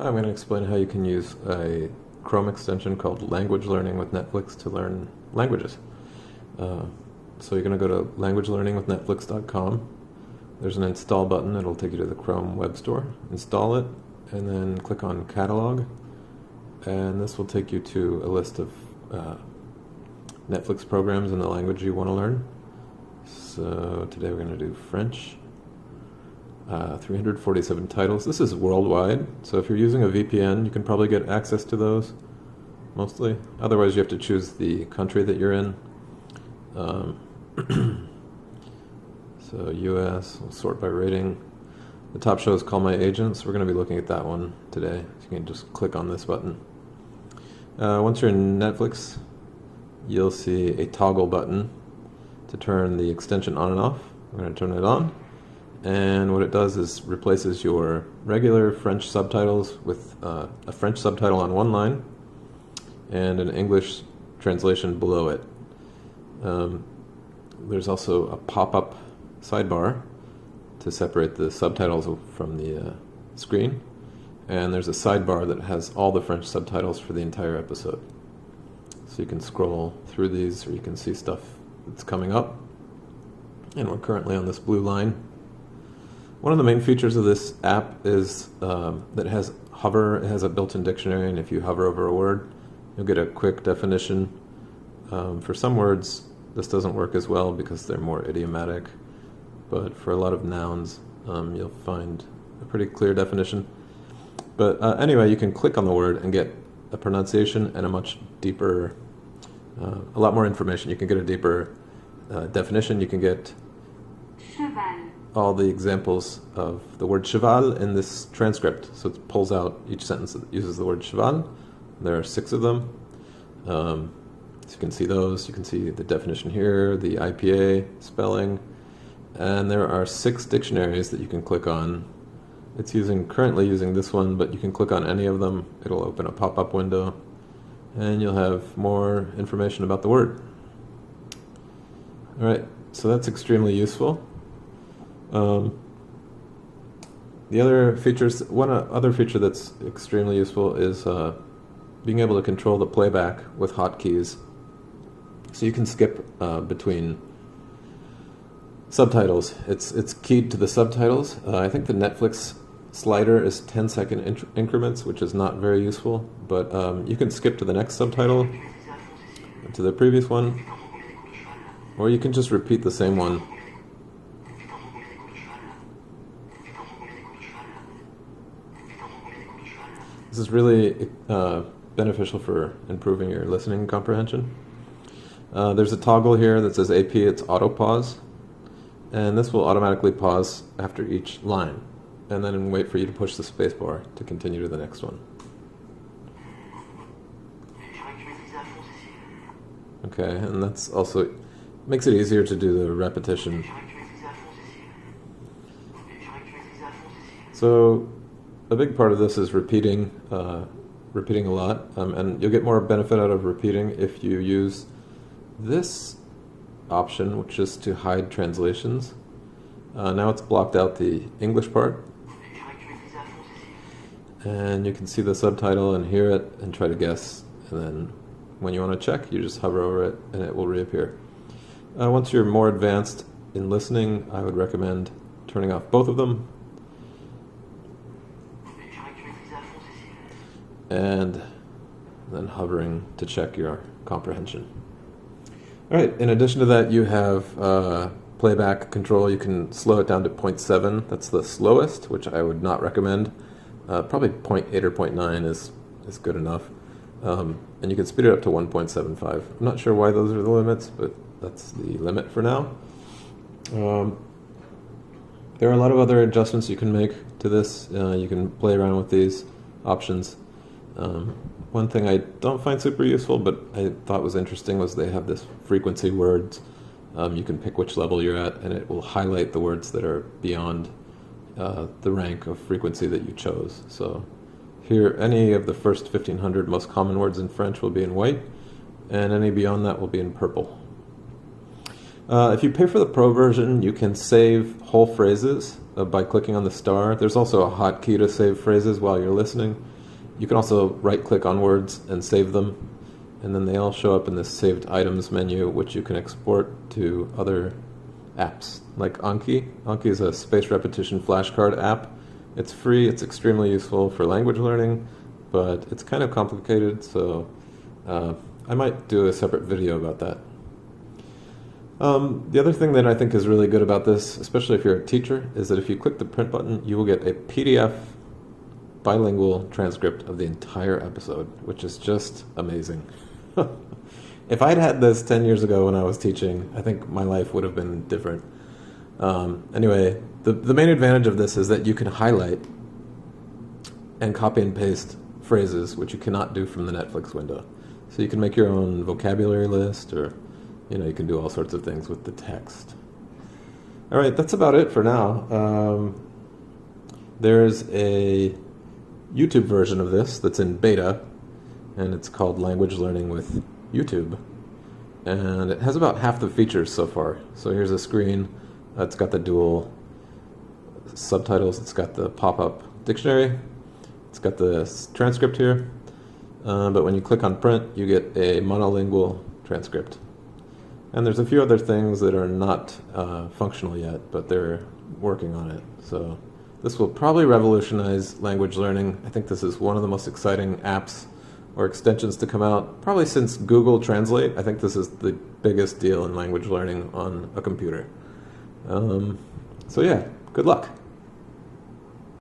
I'm going to explain how you can use a Chrome extension called Language Learning with Netflix to learn languages. So you're going to go to languagelearningwithnetflix.com. There's an install button. It'll take you to the Chrome web store. Install it, and then click on Catalog. And this will take you to a list of Netflix programs in the language you want to learn. So today we're going to do French. 347 titles. This is worldwide, so if you're using a VPN, you can probably get access to those, mostly. Otherwise, you have to choose the country that you're in. So US, we'll sort by rating. The top show is Call My Agent, so we're going to be looking at that one today. So you can just click on this button. Once you're in Netflix, you'll see a toggle button to turn the extension on and off. We're going to turn it on. And what it does is replaces your regular French subtitles with a French subtitle on one line and an English translation below it. There's also a pop-up sidebar to separate the subtitles from the screen. And there's a sidebar that has all the French subtitles for the entire episode. So you can scroll through these, or you can see stuff that's coming up. And we're currently on this blue line. One of the main features of this app is that it has hover. It has a built-in dictionary, and if you hover over a word, you'll get a quick definition. For some words, this doesn't work as well because they're more idiomatic, but for a lot of nouns, you'll find a pretty clear definition. But anyway, you can click on the word and get a pronunciation and a much deeper, a lot more information. You can get a deeper definition. You can get all the examples of the word cheval in this transcript. So it pulls out each sentence that uses the word cheval. There are 6 of them. So you can see those. You can see the definition here, the IPA, spelling. And there are 6 dictionaries that you can click on. It's currently using this one, but you can click on any of them. It'll open a pop-up window, and you'll have more information about the word. All right, so that's extremely useful. The other features, one other feature that's extremely useful is being able to control the playback with hotkeys. So you can skip between subtitles. It's keyed to the subtitles. I think the Netflix slider is 10-second increments, which is not very useful, but you can skip to the next subtitle, to the previous one, or you can just repeat the same one. This is really beneficial for improving your listening comprehension. There's a toggle here that says AP, it's auto pause, and this will automatically pause after each line, and then wait for you to push the space bar to continue to the next one. Okay, and that's also makes it easier to do the repetition. So a big part of this is repeating a lot, and you'll get more benefit out of repeating if you use this option, which is to hide translations. Now it's blocked out the English part, and you can see the subtitle and hear it and try to guess, and then when you want to check, you just hover over it and it will reappear. Once you're more advanced in listening, I would recommend turning off both of them and then hovering to check your comprehension. All right, in addition to that, you have playback control. You can slow it down to 0.7. That's the slowest, which I would not recommend. Probably 0.8 or 0.9 is good enough. And you can speed it up to 1.75. I'm not sure why those are the limits, but that's the limit for now. There are a lot of other adjustments you can make to this. You can play around with these options. One thing I don't find super useful, but I thought was interesting, was they have this frequency words. You can pick which level you're at, and it will highlight the words that are beyond the rank of frequency that you chose. So here, any of the first 1,500 most common words in French will be in white, and any beyond that will be in purple. If you pay for the Pro version, you can save whole phrases by clicking on the star. There's also a hotkey to save phrases while you're listening. You can also right-click on words and save them, and then they all show up in this Saved Items menu, which you can export to other apps, like Anki. Anki is a space repetition flashcard app. It's free, it's extremely useful for language learning, but it's kind of complicated, so I might do a separate video about that. The other thing that I think is really good about this, especially if you're a teacher, is that if you click the print button, you will get a PDF bilingual transcript of the entire episode, which is just amazing. If I'd had this 10 years ago when I was teaching, I think my life would have been different. Anyway, the main advantage of this is that you can highlight and copy and paste phrases, which you cannot do from the Netflix window. So you can make your own vocabulary list, or you can do all sorts of things with the text. All right, that's about it for now. There's a YouTube version of this that's in beta, and it's called Language Learning with YouTube. And it has about half the features so far. So here's a screen. It's got the dual subtitles. It's got the pop-up dictionary. It's got the transcript here. But when you click on print, you get a monolingual transcript. And there's a few other things that are not functional yet, but they're working on it. So this will probably revolutionize language learning. I think this is one of the most exciting apps or extensions to come out, probably since Google Translate. I think this is the biggest deal in language learning on a computer. So yeah, good luck.